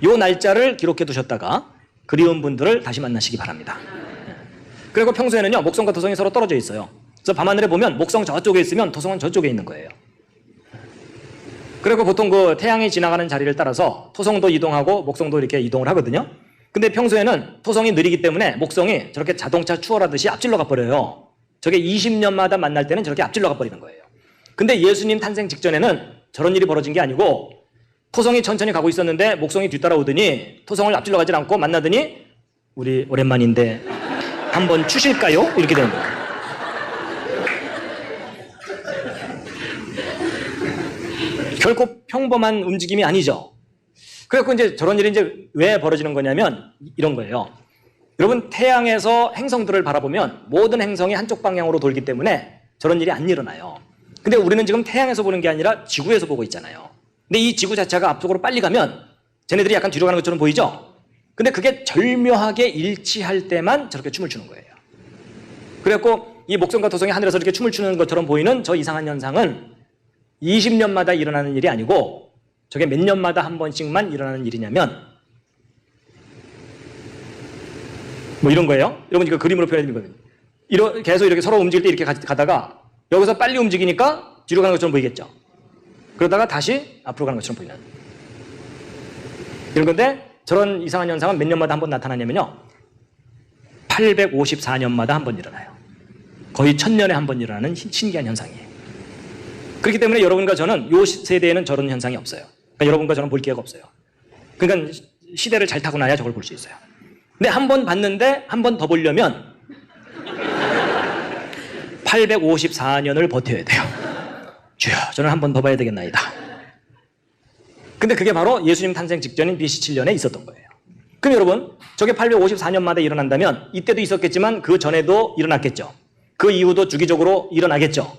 이 날짜를 기록해 두셨다가 그리운 분들을 다시 만나시기 바랍니다. 그리고 평소에는요 목성과 토성이 서로 떨어져 있어요. 그래서 밤하늘에 보면 목성 저쪽에 있으면 토성은 저쪽에 있는 거예요. 그리고 보통 그 태양이 지나가는 자리를 따라서 토성도 이동하고 목성도 이렇게 이동을 하거든요. 근데 평소에는 토성이 느리기 때문에 목성이 저렇게 자동차 추월하듯이 앞질러 가버려요. 저게 20년마다 만날 때는 저렇게 앞질러 가버리는 거예요. 근데 예수님 탄생 직전에는 저런 일이 벌어진 게 아니고 토성이 천천히 가고 있었는데 목성이 뒤따라오더니 토성을 앞질러 가지 않고 만나더니 우리 오랜만인데 한번 추실까요? 이렇게 되는 거예요. 결코 평범한 움직임이 아니죠. 그래서 이제 저런 일이 이제 왜 벌어지는 거냐면 이런 거예요. 여러분 태양에서 행성들을 바라보면 모든 행성이 한쪽 방향으로 돌기 때문에 저런 일이 안 일어나요. 근데 우리는 지금 태양에서 보는 게 아니라 지구에서 보고 있잖아요. 근데 이 지구 자체가 앞쪽으로 빨리 가면 쟤네들이 약간 뒤로 가는 것처럼 보이죠? 근데 그게 절묘하게 일치할 때만 저렇게 춤을 추는 거예요. 그래갖고 이 목성과 토성이 하늘에서 이렇게 춤을 추는 것처럼 보이는 저 이상한 현상은 20년마다 일어나는 일이 아니고 저게 몇 년마다 한 번씩만 일어나는 일이냐면 뭐 이런 거예요. 여러분 이거 그림으로 표현해드린 거예요. 계속 이렇게 서로 움직일 때 이렇게 가다가 여기서 빨리 움직이니까 뒤로 가는 것처럼 보이겠죠. 그러다가 다시 앞으로 가는 것처럼 보이는 이런 건데 저런 이상한 현상은 몇 년마다 한 번 나타나냐면요 854년마다 한 번 일어나요. 거의 1000년에 한 번 일어나는 신기한 현상이에요. 그렇기 때문에 여러분과 저는 이 세대에는 저런 현상이 없어요. 그러니까 여러분과 저는 볼 기회가 없어요. 그러니까 시대를 잘 타고 나야 저걸 볼 수 있어요. 근데 한 번 봤는데 한 번 더 보려면 854년을 버텨야 돼요. 주여, 저는 한 번 더 봐야 되겠나이다. 근데 그게 바로 예수님 탄생 직전인 BC 7년에 있었던 거예요. 그럼 여러분, 저게 854년마다 일어난다면 이때도 있었겠지만 그 전에도 일어났겠죠. 그 이후도 주기적으로 일어나겠죠.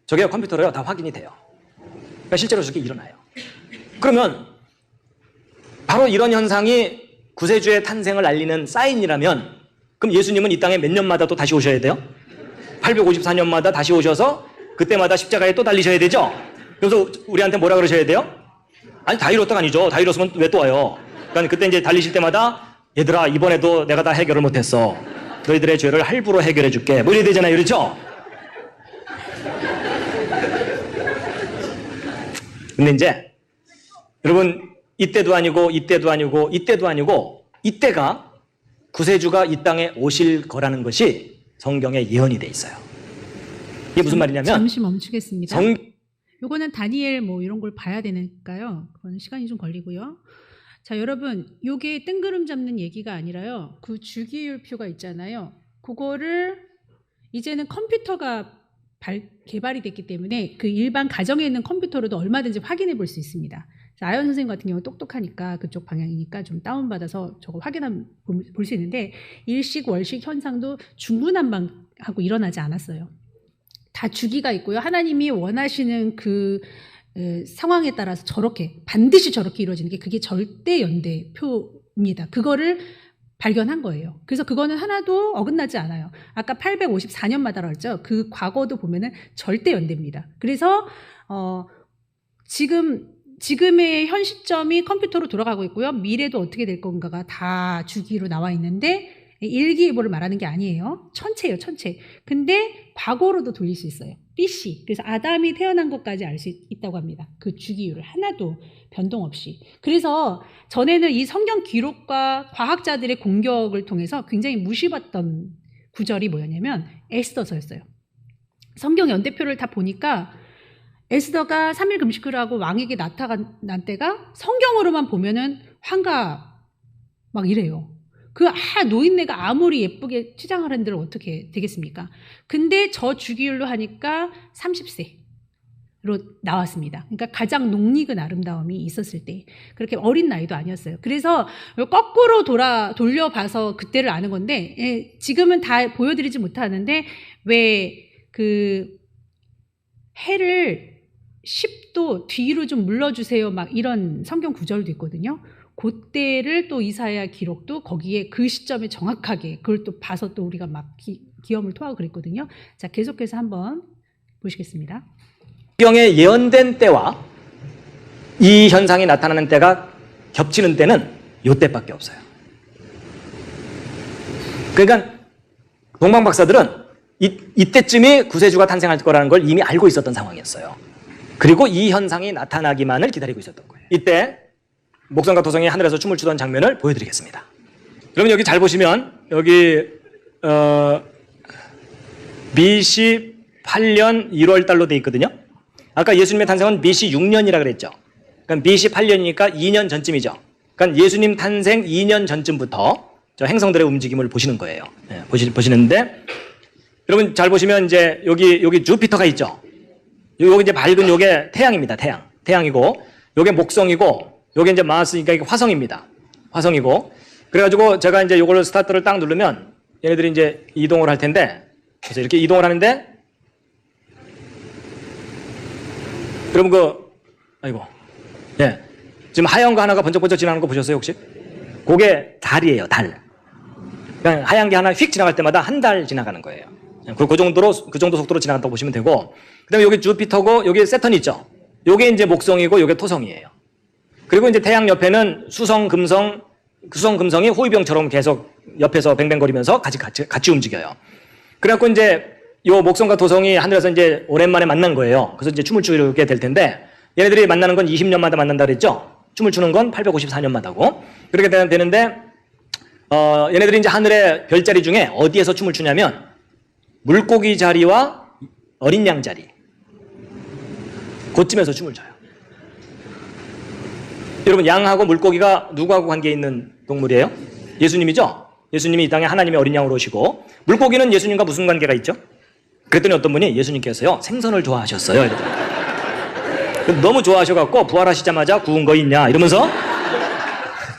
저게 컴퓨터로요, 다 확인이 돼요. 그러니까 실제로 저게 일어나요. 그러면 바로 이런 현상이 구세주의 탄생을 알리는 사인이라면 그럼 예수님은 이 땅에 몇 년마다 또 다시 오셔야 돼요? 854년마다 다시 오셔서 그때마다 십자가에 또 달리셔야 되죠? 그래서 우리한테 뭐라 그러셔야 돼요? 아니, 다 이뤘다가 아니죠. 다 이뤘으면 왜 또 와요? 그러니까 그때 이제 달리실 때마다 얘들아, 이번에도 내가 다 해결을 못했어. 너희들의 죄를 할부로 해결해 줄게. 뭐 이래야 되잖아요. 그렇죠? 근데 이제 여러분, 이때도 아니고 이때도 아니고 이때도 아니고 이때가 구세주가 이 땅에 오실 거라는 것이 성경에 예언이 돼 있어요. 이게 무슨 말이냐면 잠시 멈추겠습니다. 요거는 다니엘 뭐 이런 걸 봐야 되니까요. 그건 시간이 좀 걸리고요. 자, 여러분, 요게 뜬구름 잡는 얘기가 아니라요. 그 주기율표가 있잖아요. 그거를 이제는 컴퓨터가 개발이 됐기 때문에 그 일반 가정에 있는 컴퓨터로도 얼마든지 확인해 볼 수 있습니다. 아연 선생님 같은 경우 똑똑하니까 그쪽 방향이니까 좀 다운받아서 저거 확인하면 볼 수 있는데 일식 월식 현상도 중구난방하고 일어나지 않았어요. 다 주기가 있고요. 하나님이 원하시는 그 상황에 따라서 저렇게 반드시 저렇게 이루어지는 게 그게 절대 연대표입니다. 그거를 발견한 거예요. 그래서 그거는 하나도 어긋나지 않아요. 아까 854년마다라고 했죠. 그 과거도 보면은 절대 연대입니다. 그래서 지금의 현 시점이 컴퓨터로 돌아가고 있고요. 미래도 어떻게 될 건가가 다 주기로 나와 있는데 일기예보를 말하는 게 아니에요. 천체예요, 천체. 근데 과거로도 돌릴 수 있어요. BC. 그래서 아담이 태어난 것까지 알 수 있다고 합니다. 그 주기율을 하나도 변동 없이. 그래서 전에는 이 성경 기록과 과학자들의 공격을 통해서 굉장히 무시받던 구절이 뭐였냐면 에스더서였어요. 성경 연대표를 다 보니까 에스더가 3일 금식을 하고 왕에게 나타난 때가 성경으로만 보면은 환가 막 이래요. 노인네가 아무리 예쁘게 치장을 한들 어떻게 되겠습니까? 근데 저 주기율로 하니까 30세로 나왔습니다. 그러니까 가장 농익은 아름다움이 있었을 때. 그렇게 어린 나이도 아니었어요. 그래서 거꾸로 돌려봐서 그때를 아는 건데, 지금은 다 보여드리지 못하는데, 왜 해를 10도 뒤로 좀 물러주세요. 막 이런 성경 구절도 있거든요. 그때를 또 이사야 기록도 거기에 그 시점에 정확하게 그걸 또 봐서 또 우리가 막 기염을 토하고 그랬거든요. 자, 계속해서 한번 보시겠습니다. 성경에 예언된 때와 이 현상이 나타나는 때가 겹치는 때는 이때밖에 없어요. 그러니까 동방 박사들은 이때쯤이 구세주가 탄생할 거라는 걸 이미 알고 있었던 상황이었어요. 그리고 이 현상이 나타나기만을 기다리고 있었던 거예요. 이때 목성과 토성이 하늘에서 춤을 추던 장면을 보여드리겠습니다. 여러분, 여기 잘 보시면 여기 BC 8년 1월 달로 돼 있거든요. 아까 예수님의 탄생은 BC 6년이라 그랬죠. 그러니까 BC 8년이니까 2년 전쯤이죠. 그러니까 예수님 탄생 2년 전쯤부터 저 행성들의 움직임을 보시는 거예요. 네, 보시는데 여러분 잘 보시면 이제 여기 주피터가 있죠. 여기 이제 밝은 요게 태양입니다. 태양이고 요게 목성이고 요게 이제 마스니까 이게 화성입니다. 화성이고 그래가지고 제가 이제 요걸 스타트를 딱 누르면 얘네들이 이제 이동을 할 텐데 그래서 이렇게 이동을 하는데 여러분 예 지금 하얀 거 하나가 번쩍번쩍 지나가는 거 보셨어요 혹시? 그게 달이에요. 달. 그냥 하얀 게 하나 휙 지나갈 때마다 한 달 지나가는 거예요. 그 정도 속도로 지나간다고 보시면 되고 그다음에 여기 주피터고 여기 세턴이 있죠. 요게 이제 목성이고 요게 토성이에요. 그리고 이제 태양 옆에는 수성, 금성이 호위병처럼 계속 옆에서 뱅뱅거리면서 같이 움직여요. 그래갖고 이제 요 목성과 토성이 하늘에서 이제 오랜만에 만난 거예요. 그래서 이제 춤을 추게 될 텐데 얘네들이 만나는 건 20년마다 만난다 그랬죠? 춤을 추는 건 854년마다고. 그렇게 되는데, 얘네들이 이제 하늘의 별자리 중에 어디에서 춤을 추냐면 물고기 자리와 어린 양 자리. 그쯤에서 춤을 춰요. 여러분, 양하고 물고기가 누구하고 관계 있는 동물이에요? 예수님이죠? 예수님이 이 땅에 하나님의 어린 양으로 오시고, 물고기는 예수님과 무슨 관계가 있죠? 그랬더니 어떤 분이 예수님께서요 생선을 좋아하셨어요. 이러더라고요. 너무 좋아하셔갖고 부활하시자마자 구운 거 있냐 이러면서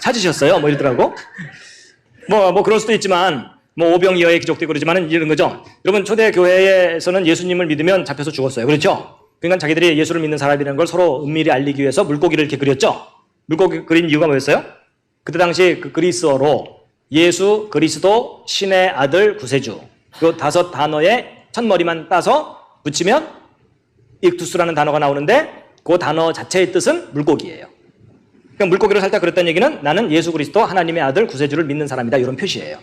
찾으셨어요. 뭐 이러더라고. 뭐 그럴 수도 있지만 뭐 오병이어의 기적도 있고 그러지만은 이런 거죠. 여러분 초대 교회에서는 예수님을 믿으면 잡혀서 죽었어요. 그렇죠? 그러니까 자기들이 예수를 믿는 사람이라는 걸 서로 은밀히 알리기 위해서 물고기를 이렇게 그렸죠. 물고기 그린 이유가 뭐였어요? 그때 당시 그 그리스어로 예수, 그리스도, 신의 아들, 구세주 그 5단어의 첫머리만 따서 붙이면 익투스라는 단어가 나오는데 그 단어 자체의 뜻은 물고기예요. 그러니까 물고기를 살짝 그렸다는 얘기는 나는 예수 그리스도 하나님의 아들 구세주를 믿는 사람이다 이런 표시예요.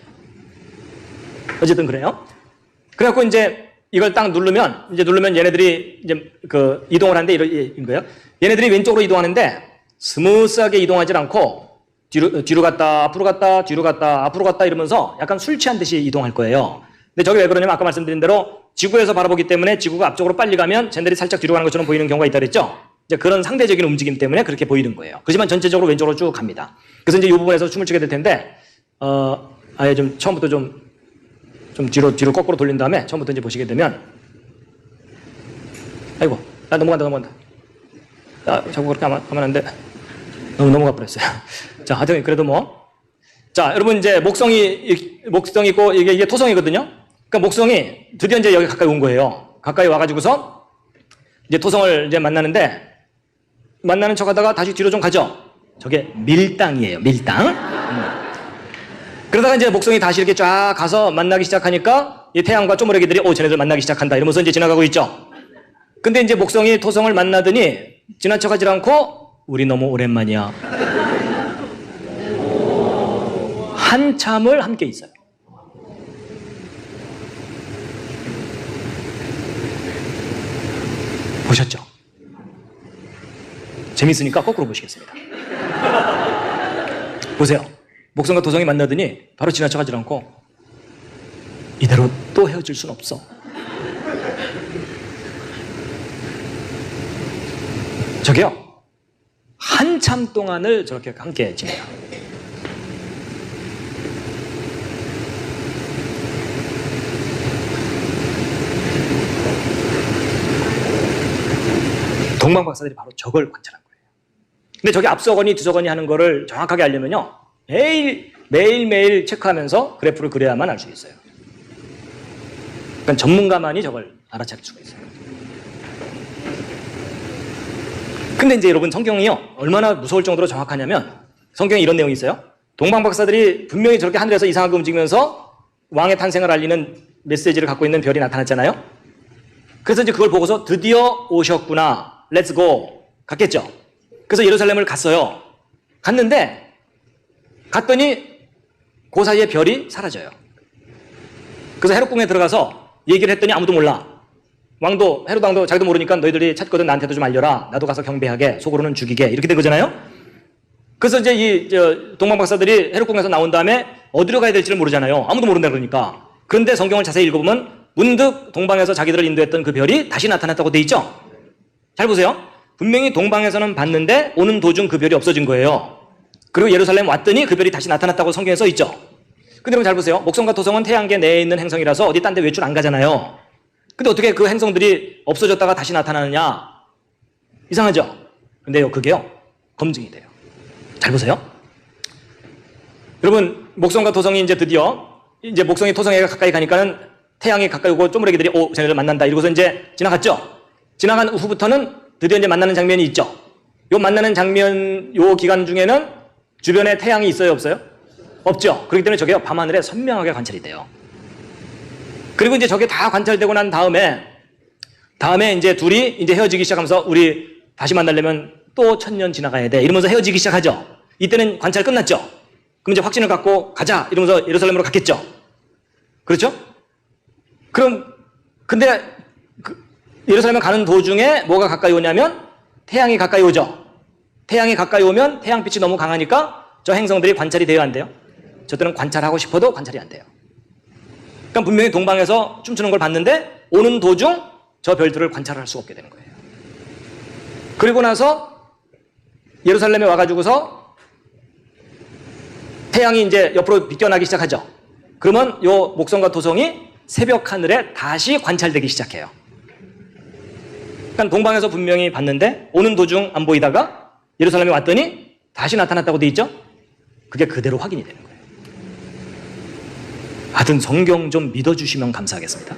어쨌든 그래요. 그래갖고 이제 이걸 딱 누르면 얘네들이 이제 그 이동을 하는데 이런 거예요. 얘네들이 왼쪽으로 이동하는데 스무스하게 이동하지 않고 뒤로 갔다 앞으로 갔다 뒤로 갔다 앞으로 갔다 이러면서 약간 술 취한 듯이 이동할 거예요. 근데 저게 왜 그러냐면 아까 말씀드린 대로 지구에서 바라보기 때문에 지구가 앞쪽으로 빨리 가면 쟤네들이 살짝 뒤로 가는 것처럼 보이는 경우가 있다 그랬죠. 이제 그런 상대적인 움직임 때문에 그렇게 보이는 거예요. 그렇지만 전체적으로 왼쪽으로 쭉 갑니다. 그래서 이제 이 부분에서 춤을 추게 될 텐데 아예 좀 처음부터 좀 뒤로 거꾸로 돌린 다음에 처음부터 이제 보시게 되면 아이고 나 넘어간다 자꾸 그렇게 하면 안 돼. 너무 넘어가 버렸어요. 자 하여튼 그래도 자 여러분 이제 목성이 있고 이게 토성이거든요. 그러니까 목성이 드디어 이제 여기 가까이 온 거예요. 가까이 와가지고서 이제 토성을 이제 만나는 척하다가 다시 뒤로 좀 가죠. 저게 밀당이에요. 밀당. 그러다가 이제 목성이 다시 이렇게 쫙 가서 만나기 시작하니까 이 태양과 쪼무레기들이 쟤네들 만나기 시작한다 이러면서 이제 지나가고 있죠. 근데 이제 목성이 토성을 만나더니 지나쳐가지 않고 우리 너무 오랜만이야. 한참을 함께 있어요. 보셨죠? 재밌으니까 거꾸로 보시겠습니다. 보세요. 목성과 토성이 만나더니 바로 지나쳐가지 않고 이대로 또 헤어질 순 없어. 저게요. 한참 동안을 저렇게 함께 지내요. 동방 박사들이 바로 저걸 관찰한 거예요. 근데 저게 앞서거니 뒤서거니 하는 거를 정확하게 알려면요. 매일매일 체크하면서 그래프를 그려야만 알 수 있어요. 그러니까 전문가만이 저걸 알아차릴 수가 있어요. 근데 이제 여러분 성경이요. 얼마나 무서울 정도로 정확하냐면 성경에 이런 내용이 있어요. 동방 박사들이 분명히 저렇게 하늘에서 이상하게 움직이면서 왕의 탄생을 알리는 메시지를 갖고 있는 별이 나타났잖아요. 그래서 이제 그걸 보고서 드디어 오셨구나. 렛츠 고. 갔겠죠. 그래서 예루살렘을 갔어요. 갔더니 그 사이에 별이 사라져요. 그래서 헤롯궁에 들어가서 얘기를 했더니 아무도 몰라. 왕도 헤롯 왕도 자기도 모르니까 너희들이 찾거든 나한테도 좀 알려라. 나도 가서 경배하게 속으로는 죽이게 이렇게 된 거잖아요. 그래서 이제 동방 박사들이 헤롯궁에서 나온 다음에 어디로 가야 될지를 모르잖아요. 아무도 모른다 그러니까. 그런데 성경을 자세히 읽어보면 문득 동방에서 자기들을 인도했던 그 별이 다시 나타났다고 돼 있죠. 잘 보세요. 분명히 동방에서는 봤는데 오는 도중 그 별이 없어진 거예요. 그리고 예루살렘 왔더니 그 별이 다시 나타났다고 성경에 써 있죠. 근데 여러분 잘 보세요. 목성과 토성은 태양계 내에 있는 행성이라서 어디 딴 데 외출 안 가잖아요. 근데 어떻게 그 행성들이 없어졌다가 다시 나타나느냐? 이상하죠? 근데요, 그게요, 검증이 돼요. 잘 보세요. 여러분, 목성과 토성이 이제 드디어, 이제 목성이 토성에 가까이 가니까는 태양이 가까이 오고 쪼무레기들이 쟤네들 만난다. 이러고서 이제 지나갔죠? 지나간 후부터는 드디어 이제 만나는 장면이 있죠? 요 만나는 장면, 요 기간 중에는 주변에 태양이 있어요, 없어요? 없죠? 그렇기 때문에 저게 밤하늘에 선명하게 관찰이 돼요. 그리고 이제 저게 다 관찰되고 난 다음에 이제 둘이 이제 헤어지기 시작하면서 우리 다시 만나려면 또 1000년 지나가야 돼. 이러면서 헤어지기 시작하죠. 이때는 관찰 끝났죠. 그럼 이제 확신을 갖고 가자. 이러면서 예루살렘으로 갔겠죠. 그렇죠? 근데 예루살렘에 가는 도중에 뭐가 가까이 오냐면 태양이 가까이 오죠. 태양이 가까이 오면 태양빛이 너무 강하니까 저 행성들이 관찰이 돼야 안 돼요? 저들은 관찰하고 싶어도 관찰이 안 돼요. 그러니까 분명히 동방에서 춤추는 걸 봤는데 오는 도중 저 별들을 관찰할 수 없게 되는 거예요. 그리고 나서 예루살렘에 와가지고서 태양이 이제 옆으로 비껴나기 시작하죠. 그러면 요 목성과 토성이 새벽 하늘에 다시 관찰되기 시작해요. 그러니까 동방에서 분명히 봤는데 오는 도중 안 보이다가 예루살렘에 왔더니 다시 나타났다고 돼 있죠? 그게 그대로 확인이 되는 거예요. 하여튼 성경 좀 믿어주시면 감사하겠습니다.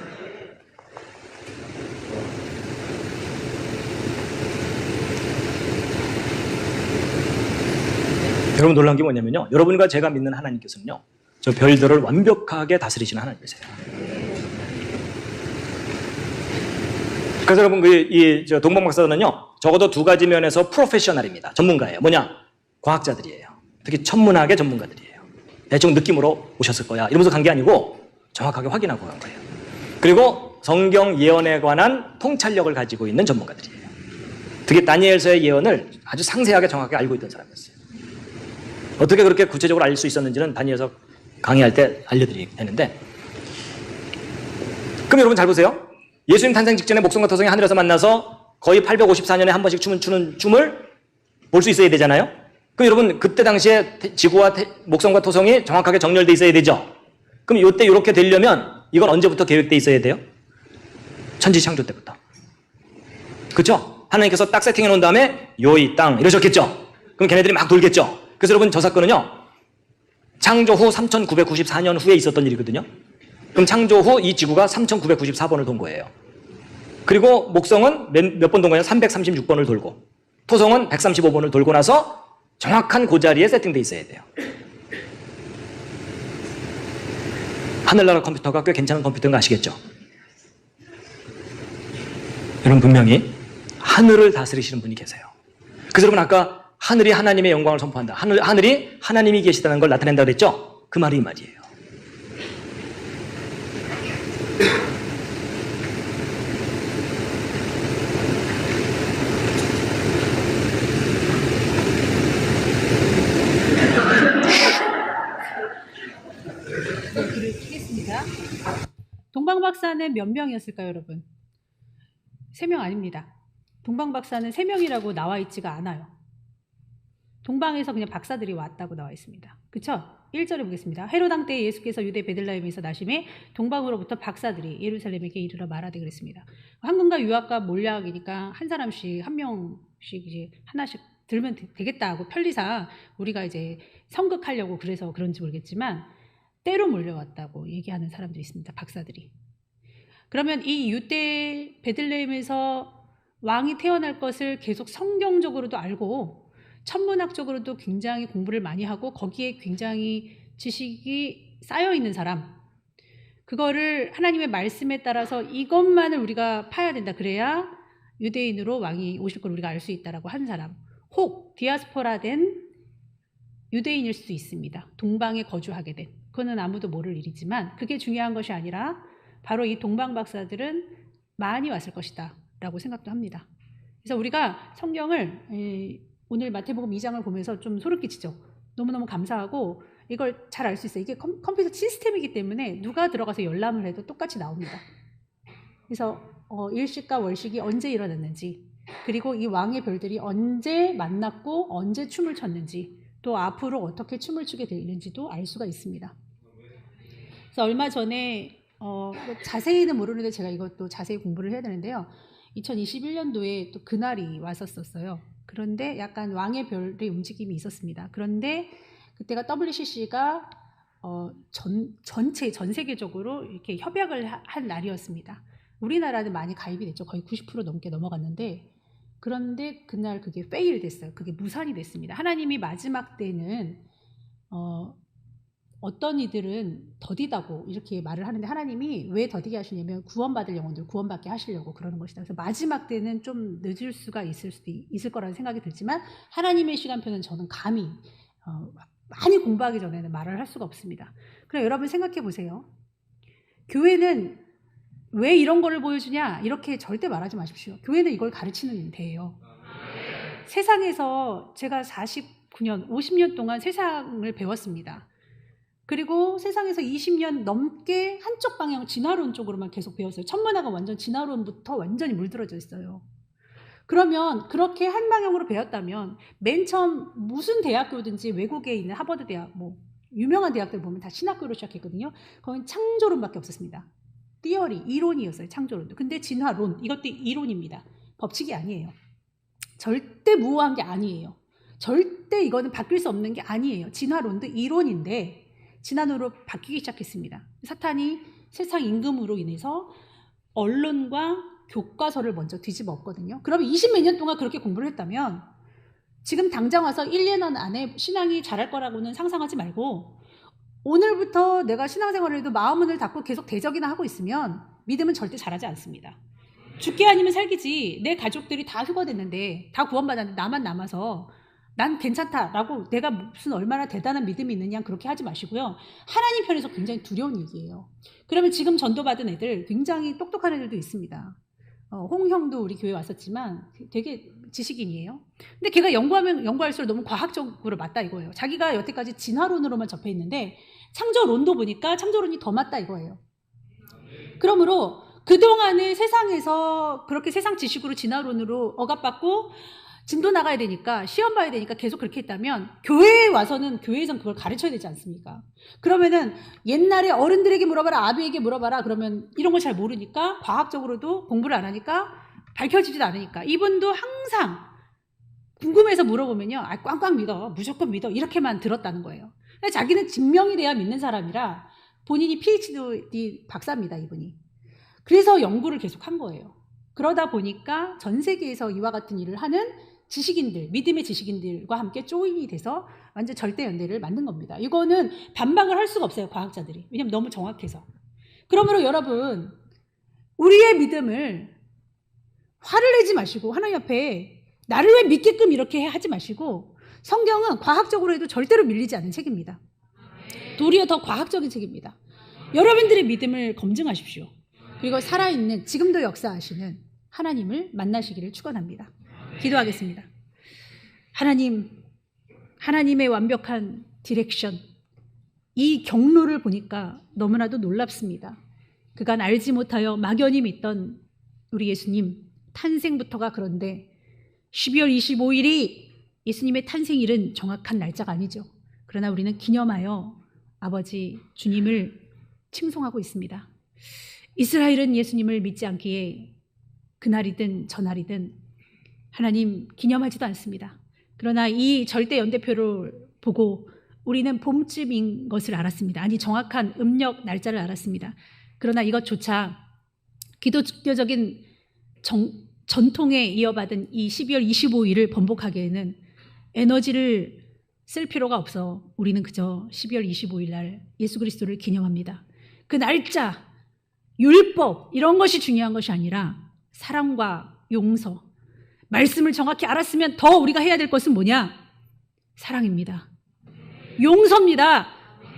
여러분 놀라운 게 뭐냐면요. 여러분과 제가 믿는 하나님께서는요. 저 별들을 완벽하게 다스리시는 하나님이세요. 그래서 여러분 저 동방박사들은요. 적어도 두 가지 면에서 프로페셔널입니다. 전문가예요. 뭐냐? 과학자들이에요. 특히 천문학의 전문가들이에요. 대충 느낌으로 오셨을 거야. 이러면서 간 게 아니고 정확하게 확인하고 간 거예요. 그리고 성경 예언에 관한 통찰력을 가지고 있는 전문가들이에요. 특히 다니엘서의 예언을 아주 상세하게 정확하게 알고 있던 사람이었어요. 어떻게 그렇게 구체적으로 알 수 있었는지는 다니엘서 강의할 때 알려드리게 되는데, 그럼 여러분 잘 보세요. 예수님 탄생 직전에 목성과 토성이 하늘에서 만나서 거의 854년에 한 번씩 추는 춤을 볼 수 있어야 되잖아요. 그럼 여러분 그때 당시에 지구와 목성과 토성이 정확하게 정렬돼 있어야 되죠. 그럼 이때 이렇게 되려면 이건 언제부터 계획돼 있어야 돼요? 천지 창조 때부터. 그렇죠? 하나님께서 딱 세팅해 놓은 다음에 요이 땅 이러셨겠죠. 그럼 걔네들이 막 돌겠죠. 그래서 여러분 저 사건은요. 창조 후 3994년 후에 있었던 일이거든요. 그럼 창조 후 이 지구가 3994번을 돈 거예요. 그리고 목성은 몇 번 돈 거냐? 336번을 돌고 토성은 135번을 돌고 나서 정확한 그 자리에 세팅돼 있어야 돼요. 하늘나라 컴퓨터가 꽤 괜찮은 컴퓨터인 거 아시겠죠? 여러분 분명히 하늘을 다스리시는 분이 계세요. 그래서 여러분 아까 하늘이 하나님의 영광을 선포한다. 하늘이 하나님이 계시다는 걸 나타낸다고 그랬죠? 그 말이 이 말이에요. 불을 켜겠습니다. 동방박사는 몇 명이었을까요, 여러분? 3명 아닙니다. 동방박사는 3명이라고 나와 있지가 않아요. 동방에서 그냥 박사들이 왔다고 나와 있습니다. 그쵸? 1절에 보겠습니다. 헤로당 때에 예수께서 유대 베들레헴에서 나심에 동방으로부터 박사들이 예루살렘에게 이르러 말하되 그랬습니다. 황금과 유학과 몰약이니까 한 사람씩 한 명씩 이제 하나씩 들면 되겠다 하고 편리상 우리가 이제 성극하려고 그래서 그런지 모르겠지만 때로 몰려왔다고 얘기하는 사람들이 있습니다. 박사들이. 그러면 이 유대 베들레헴에서 왕이 태어날 것을 계속 성경적으로도 알고 천문학적으로도 굉장히 공부를 많이 하고 거기에 굉장히 지식이 쌓여 있는 사람, 그거를 하나님의 말씀에 따라서 이것만을 우리가 파야 된다. 그래야 유대인으로 왕이 오실 걸 우리가 알 수 있다라고 한 사람, 혹 디아스포라된 유대인일 수도 있습니다. 동방에 거주하게 된. 그거는 아무도 모를 일이지만 그게 중요한 것이 아니라 바로 이 동방 박사들은 많이 왔을 것이다 라고 생각도 합니다. 그래서 우리가 성경을 오늘 마태복음 2장을 보면서 좀 소름 끼치죠. 너무너무 감사하고 이걸 잘 알 수 있어요. 이게 컴퓨터 시스템이기 때문에 누가 들어가서 열람을 해도 똑같이 나옵니다. 그래서 일식과 월식이 언제 일어났는지, 그리고 이 왕의 별들이 언제 만났고 언제 춤을 췄는지, 또 앞으로 어떻게 춤을 추게 되는지도 알 수가 있습니다. 그래서 얼마 전에 자세히는 모르는데 제가 이것도 자세히 공부를 해야 되는데요. 2021년도에 또 그날이 왔었어요. 그런데 약간 왕의 별의 움직임이 있었습니다. 그런데 그때가 WCC가 전 세계적으로 이렇게 협약을 한 날이었습니다. 우리나라는 많이 가입이 됐죠. 거의 90% 넘게 넘어갔는데, 그런데 그날 그게 페일 됐어요. 그게 무산이 됐습니다. 하나님이 마지막 때는 어떤 이들은 더디다고 이렇게 말을 하는데, 하나님이 왜 더디게 하시냐면 구원받을 영혼들 구원받게 하시려고 그러는 것이다. 그래서 마지막 때는 좀 늦을 수가 있을 거라는 생각이 들지만 하나님의 시간표는 저는 감히 많이 공부하기 전에는 말을 할 수가 없습니다. 그럼 여러분 생각해 보세요. 교회는 왜 이런 거를 보여주냐 이렇게 절대 말하지 마십시오. 교회는 이걸 가르치는 데예요. 세상에서 제가 49년 50년 동안 세상을 배웠습니다. 그리고 세상에서 20년 넘게 한쪽 방향 진화론 쪽으로만 계속 배웠어요. 천문학은 완전 진화론부터 완전히 물들어져 있어요. 그러면 그렇게 한 방향으로 배웠다면 맨 처음 무슨 대학교든지 외국에 있는 하버드 대학, 뭐 유명한 대학들 보면 다 신학교로 시작했거든요. 거긴 창조론밖에 없었습니다. 띠어리, 이론이었어요. 창조론도. 근데 진화론, 이것도 이론입니다. 법칙이 아니에요. 절대 무효한 게 아니에요. 절대 이거는 바뀔 수 없는 게 아니에요. 진화론도 이론인데 진화론으로 바뀌기 시작했습니다. 사탄이 세상 임금으로 인해서 언론과 교과서를 먼저 뒤집어 엎거든요. 그러면 20몇 년 동안 그렇게 공부를 했다면 지금 당장 와서 1, 2년 안에 신앙이 자랄 거라고는 상상하지 말고 오늘부터 내가 신앙생활을 해도 마음문을 닫고 계속 대적이나 하고 있으면 믿음은 절대 자라지 않습니다. 죽기 아니면 살기지. 내 가족들이 다 휴가 됐는데 다 구원받았는데 나만 남아서 난 괜찮다라고 내가 무슨 얼마나 대단한 믿음이 있느냐 그렇게 하지 마시고요. 하나님 편에서 굉장히 두려운 얘기예요. 그러면 지금 전도받은 애들 굉장히 똑똑한 애들도 있습니다. 홍 형도 우리 교회 왔었지만 되게 지식인이에요. 근데 걔가 연구하면 연구할수록 너무 과학적으로 맞다 이거예요. 자기가 여태까지 진화론으로만 접해 있는데 창조론도 보니까 창조론이 더 맞다 이거예요. 그러므로 그동안에 세상에서 그렇게 세상 지식으로 진화론으로 억압받고 진도 나가야 되니까 시험 봐야 되니까 계속 그렇게 했다면 교회에 와서는 교회에선 그걸 가르쳐야 되지 않습니까? 그러면은 옛날에 어른들에게 물어봐라, 아비에게 물어봐라 그러면 이런 걸 잘 모르니까 과학적으로도 공부를 안 하니까 밝혀지지도 않으니까 이분도 항상 궁금해서 물어보면요, 꽝꽝 믿어, 무조건 믿어 이렇게만 들었다는 거예요. 자기는 증명이 돼야 믿는 사람이라 본인이 PhD 박사입니다, 이분이. 그래서 연구를 계속 한 거예요. 그러다 보니까 전 세계에서 이와 같은 일을 하는 지식인들, 믿음의 지식인들과 함께 조인이 돼서 완전 절대 연대를 만든 겁니다. 이거는 반박을 할 수가 없어요, 과학자들이. 왜냐하면 너무 정확해서. 그러므로 여러분, 우리의 믿음을 화를 내지 마시고 하나님 앞에 나를 왜 믿게끔 이렇게 하지 마시고 성경은 과학적으로 해도 절대로 밀리지 않는 책입니다. 도리어 더 과학적인 책입니다. 여러분들의 믿음을 검증하십시오. 그리고 살아있는 지금도 역사하시는 하나님을 만나시기를 축원합니다. 기도하겠습니다. 하나님, 하나님의 완벽한 디렉션, 이 경로를 보니까 너무나도 놀랍습니다. 그간 알지 못하여 막연히 믿던 우리 예수님 탄생부터가 그런데 12월 25일이 예수님의 탄생일은 정확한 날짜가 아니죠. 그러나 우리는 기념하여 아버지 주님을 칭송하고 있습니다. 이스라엘은 예수님을 믿지 않기에 그날이든 전날이든 하나님 기념하지도 않습니다. 그러나 이 절대 연대표를 보고 우리는 봄쯤인 것을 알았습니다. 아니 정확한 음력 날짜를 알았습니다. 그러나 이것조차 기독교적인 전통에 이어받은 이 12월 25일을 번복하기에는 에너지를 쓸 필요가 없어 우리는 그저 12월 25일 날 예수 그리스도를 기념합니다. 그 날짜, 율법 이런 것이 중요한 것이 아니라 사랑과 용서, 말씀을 정확히 알았으면 더 우리가 해야 될 것은 뭐냐? 사랑입니다. 용서입니다.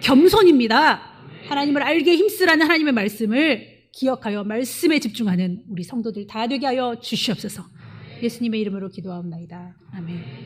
겸손입니다. 하나님을 알게 힘쓰라는 하나님의 말씀을 기억하여 말씀에 집중하는 우리 성도들 다 되게 하여 주시옵소서. 예수님의 이름으로 기도하옵나이다. 아멘.